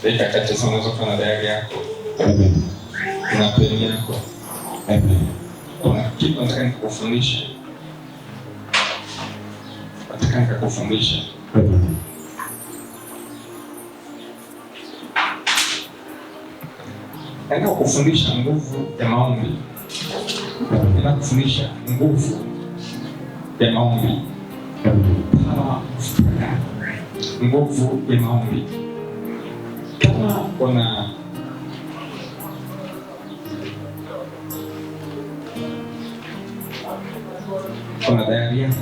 dakika chache sana unaweza kufanya diary yako. Amen. Kuna peni yako. Amen. Kuna kitu nataka nikufundishe. Nataka nikakufundisha. Amen. Nataka kukufundisha nguvu ya maombi. Nataka kufundisha nguvu ya maombi. Power of prayer. Nguvu ya maombi. Kama kuna diary yako.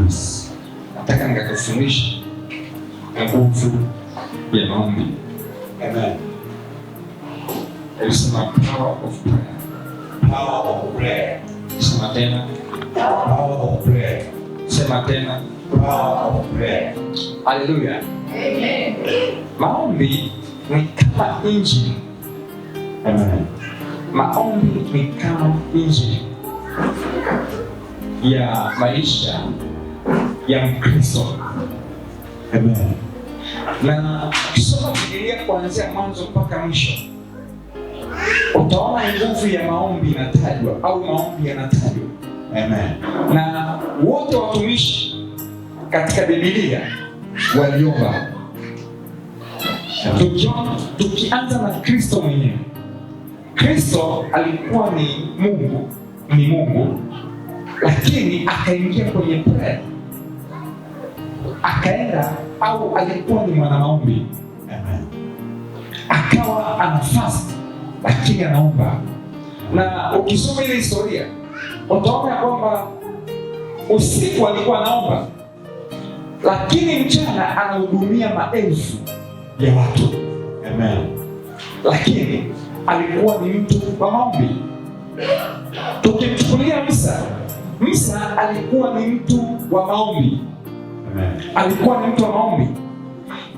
Yes. Nataka nikakufundisha nguvu ya maombi. Amen. Sema power of prayer. Power of prayer. Sema tena. Power of prayer. Sema tena. Power of prayer. Hallelujah. Amen. Maombi ni kama injini. Amen. Maombi ni kama injini ya maisha ya Mkristo. Amen. Na ukisoma Biblia kuanzia mwanzo mpaka mwisho, utaona nguvu ya maombi inatajwa au maombi yanatajwa. Amen. Na wote watumishi katika Biblia waliomba. Tukianza na Kristo mwenyewe. Kristo alikuwa ni Mungu, lakini akaingia kwenye prayer. Akaenda au alikuwa ni mwana maombi. Amen. Akawa ana fast lakini anaomba. Na ukisoma ile historia utaona kwamba usiku alikuwa anaomba, lakini mchana anahudumia maelfu ya watu. Amen. Lakini alikuwa ni mtu wa maombi. Tukimchukulia Musa alikuwa ni mtu wa maombi. Amen. Alikuwa ni mtu wa maombi.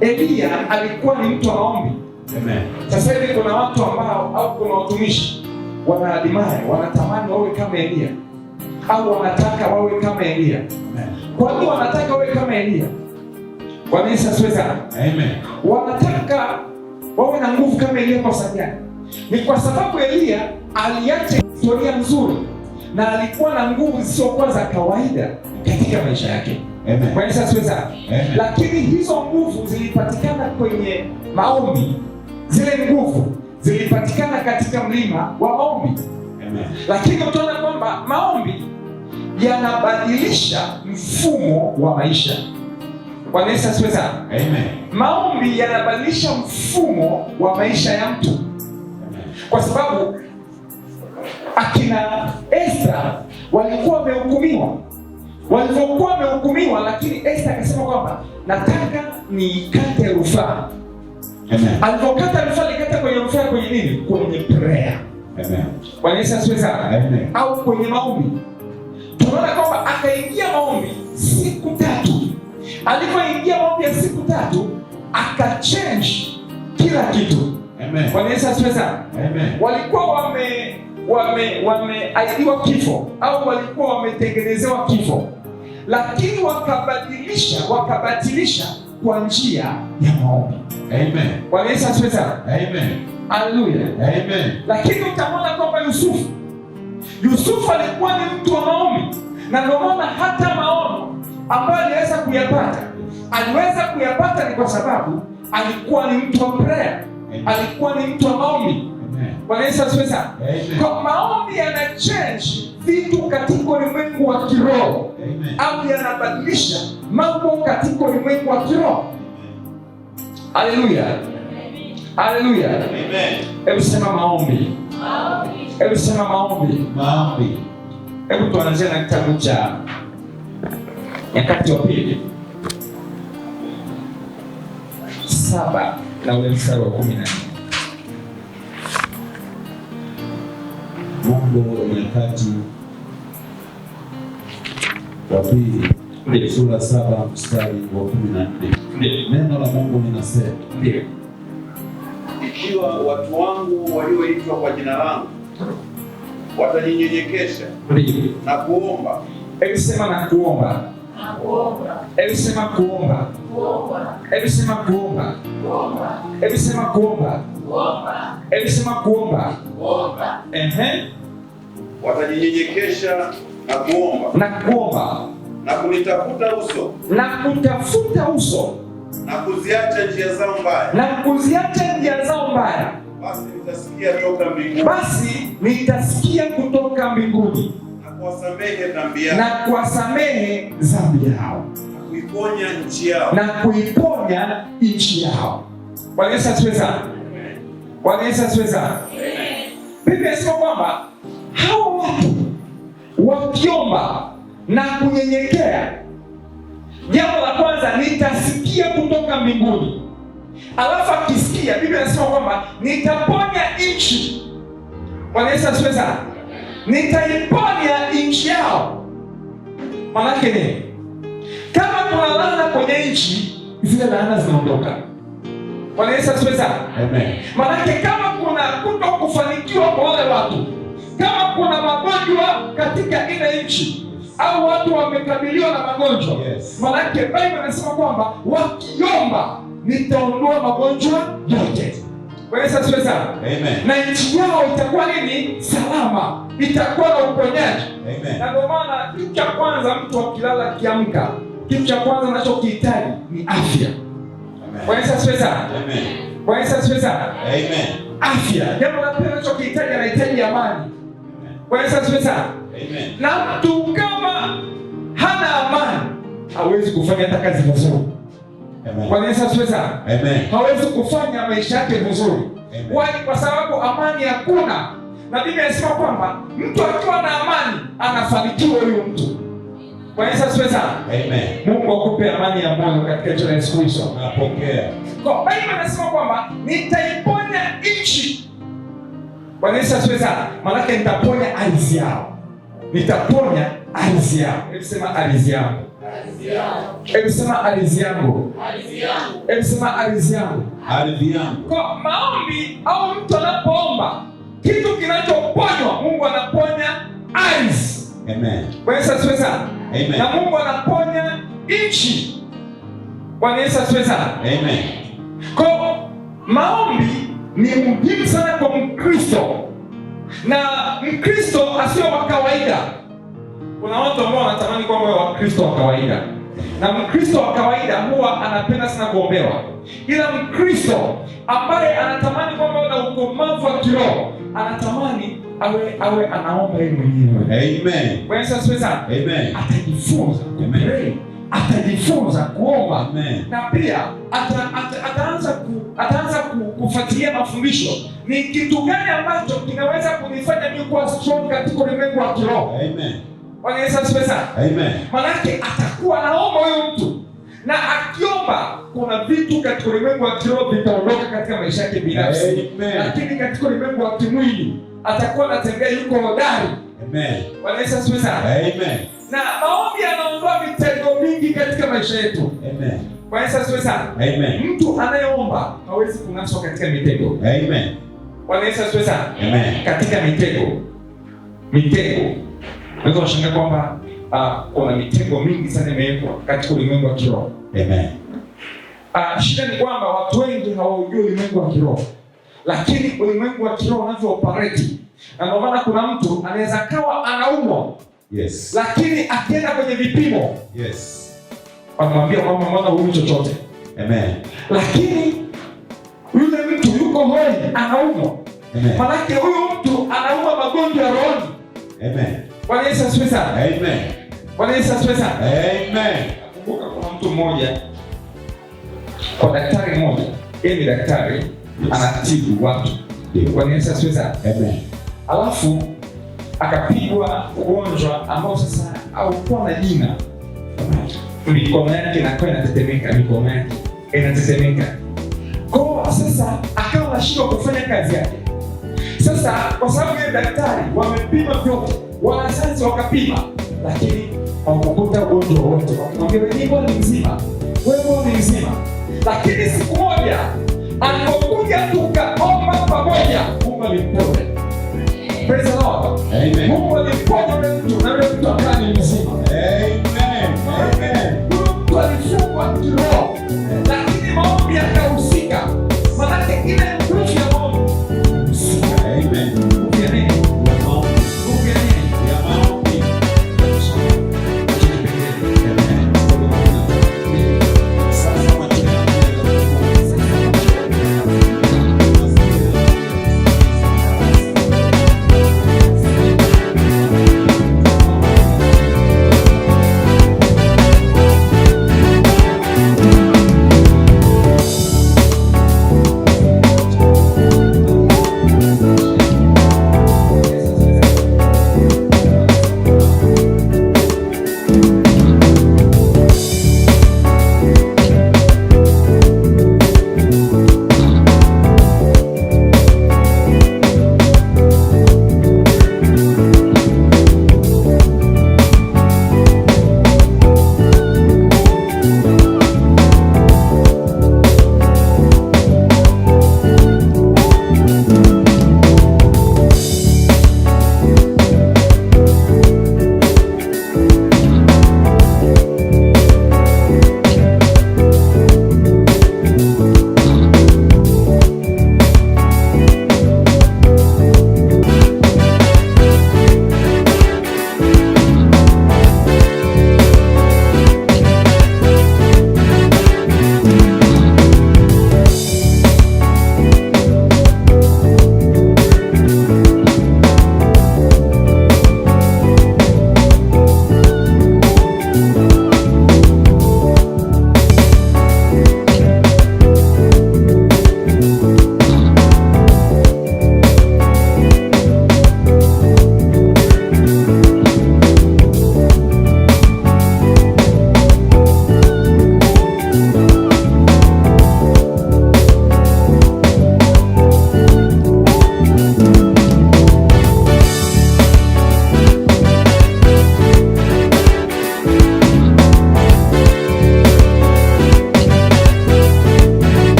Elia alikuwa ni mtu wa maombi. Amen. Sasa hivi kuna watu ambao au kuna watumishi wanaadimaya, wanatamani wawe kama Elia au wanataka wawe kama Elia. Amen. Kwa nini wanataka wawe kama Elia? Bwana Yesu asifiwe sana. Amen. Wanataka wawe na nguvu kama Elia kwa sababu gani? Ni kwa sababu Elia aliacha historia nzuri na alikuwa na nguvu zisizokuwa za kawaida katika maisha yake. Amen. Bwana Yesu asifiwe sana. Amen. Lakini hizo nguvu zilipatikana kwenye maombi. Zile nguvu zilipatikana katika mlima wa maombi. Amen. Lakini utaona kwamba maombi yanabadilisha mfumo wa maisha. Bwana Yesu asifiwe sana. Amen. Maombi yanabadilisha mfumo wa maisha ya mtu. Amen. Kwa sababu akina Esther walikuwa wamehukumiwa. Walivyokuwa wamehukumiwa, lakini Esther akasema kwamba nataka nikate rufaa. Amen. Alipokata rufaa, alikata kwenye rufaa kwenye nini? Kwenye prayer. Amen. Bwana Yesu asifiwe sana. Amen. Au kwenye maombi. Tunaona kwamba akaingia maombi siku 3. Alipoingia maombi ya siku 3, akachange kila kitu. Amen. Bwana Yesu asifiwe sana. Amen. Walikuwa wameahidiwa kifo au walikuwa wametengenezewa kifo, lakini wakabatilisha kwa njia ya maombi. Amen. Bwana Yesu asifiwe sana. Amen. Haleluya. Amen. Lakini utamwona kwamba Yusufu alikuwa ni mtu wa maombi, na ndio maana hata maono ambayo aliweza kuyapata ni kwa sababu alikuwa ni mtu wa prayer. Alikuwa ni mtu wa maombi. Bwana Yesu asifiwe sana. Kwa maombi yana change vitu katika ulimwengu wa kiroho. Au yanabadilisha mambo katika ulimwengu wa kiroho. Haleluya. Haleluya. Amen. Hebu sema maombi. Hebu sema maombi. Maombi. Hebu tuanze na kitabu cha Nyakati wa Pili 7 na ule mstari wa 14. Mambo ya Nyakati wa Pili sura 7 mstari wa 14. Neno la Mungu linasema, ndio, ikiwa watu wangu walioitwa kwa jina langu watajinyenyekesha ndio, na kuomba hebu sema na kuomba Hebu sema kuomba. Hebu sema kuomba. Hebu sema kuomba. Hebu sema kuomba. Watajinyenyekesha na kuomba. Na kuomba. Na kunitafuta uso. Na kutafuta uso. Na kuziacha njia zao mbaya. Na kuziacha njia zao mbaya. Basi nitasikia toka mbinguni. Basi nitasikia kutoka mbinguni. Na kuwasamehe dhambi yao. Na kuwasamehe dhambi yao. Na kuiponya nchi yao. Na kuiponya nchi yao. Bwana Yesu asifiwe sana. Bwana Yesu asifiwe sana. Biblia inasema kwamba hao watu wakiomba na kunyenyekea, jambo la kwanza nitasikia kutoka mbinguni. Alafu akisikia, Biblia inasema kwamba nitaponya nchi. Bwana Yesu asifiwe sana. Nitaiponya nchi yao. Maana yake nini? Kama kuna laana kwenye nchi, zile laana zinaondoka. Bwana Yesu asifiwe sana. Amen. Maana yake kama kuna kutokufanikiwa kwa wale watu, kama kuna magonjwa katika ile nchi au watu wamekabiliwa na magonjwa, maana yake Biblia inasema kwamba wakiomba nitaondoa magonjwa yote. Bwana Yesu asifiwe sana. Amen. Na nchi yao itakuwa nini? Salama. Itakuwa na uponyaji. Amen. Na ndio maana kitu cha kwanza mtu akilala kiamka, kitu cha kwanza anachokihitaji ni afya. Amen. Bwana Yesu asifiwe sana. Amen. Bwana Yesu asifiwe sana. Amen. Afya. Jambo la pili anachokihitaji, anahitaji amani. Bwana Yesu asifiwe sana. Amen. Na mtu kama hana amani hawezi kufanya hata kazi vizuri. Amen. Bwana Yesu asifiwe sana. Amen. Hawezi kufanya maisha yake vizuri. Why? Kwa sababu amani hakuna. Na Biblia inasema kwamba mtu akiwa na amani anafanikiwa huyo mtu. Bwana Yesu asifiwe sana. Amen. Mungu akupe amani ya moyo katika jina la Yesu Kristo. Napokea. Kwa Biblia inasema kwamba nitaiponya nchi. Bwana Yesu asifiwe sana. Maana yake nitaponya ardhi yao. Nitaponya ardhi yao. Hebu sema ardhi yangu. Hebu sema ardhi yangu. Hebu sema ardhi yangu. Ardhi yangu. Kwa maombi au mtu anapoomba, kitu kinachoponywa, Mungu anaponya ardhi. Amen. Bwana Yesu asifiwe sana. Amen. Na Mungu anaponya nchi. Bwana Yesu asifiwe sana. Amen. Kwa maombi ni muhimu sana kwa Mkristo. Na Mkristo asio wa kawaida. Kuna watu ambao wanatamani kwamba wawe Wakristo wa kawaida. Na Mkristo wa kawaida huwa anapenda sana kuombewa. Ila Mkristo ambaye anatamani kwamba na ukomavu wa kiroho, anatamani awe anaomba yeye mwenyewe. Amen. Bwana Yesu asifiwe sana. Amen. Atajifunza kupray, atajifunza kuomba. Amen. Na pia ataanza kufuatilia mafundisho. Ni kitu gani ambacho kinaweza kunifanya mimi kuwa strong katika ulimwengu wa kiroho? Amen. Bwana Yesu asifiwe sana. Amen. Manake atakuwa anaomba huyo mtu. Na akiomba kuna vitu katika ulimwengu wa kiroho vitaondoka katika maisha yake binafsi. Amen. Lakini katika ulimwengu wa kimwili atakuwa anatembea yuko hodari. Amen. Bwana Yesu asifiwe sana. Amen. Na maombi yanaondoa mitego mingi katika maisha yetu. Amen. Bwana Yesu asifiwe sana. Amen. Mtu anayeomba hawezi kunaswa katika mitego. Amen. Bwana Yesu asifiwe sana. Amen. Katika mitego. Unaweza kushangaa kwamba kuna mitego mingi sana imewekwa katika ulimwengu wa kiroho. Amen. Shida ni kwamba watu wengi hawaujui ulimwengu wa kiroho. Lakini ulimwengu wa kiroho unavyo operate. Na ndio maana kuna mtu anaweza kawa anaumwa. Yes. Lakini akienda kwenye vipimo. Yes. Wanamwambia kwamba mbona hujui chochote. Amen. Lakini yule mtu yuko hoi anaumwa. Amen. Maanake huyu mtu anaumwa magonjwa ya rohoni. Amen. Bwana Yesu asifiwe sana. Amen. Bwana Yesu asifiwe sana. Amen. Nakumbuka kuna mtu mmoja kwa daktari mmoja. Yeye ni daktari, yes. Anatibu watu. Bwana Yesu asifiwe sana. Amen. Alafu akapigwa ugonjwa ambao sasa haukuwa na jina. Mikono yake inakuwa inatetemeka, Kwa sasa akawa anashindwa kufanya kazi yake. Sasa kwa sababu yeye daktari wamepima vyote, wanasayansi wakapima, lakini hawakukuta ugonjwa wote. Wakamwambia wewe ni mzima. Lakini siku moja alipokuja tukaomba pamoja, Mungu alimponya. Praise the Lord. Amen. Mungu alimponya yule mtu na yule mtu akawa ni mzima.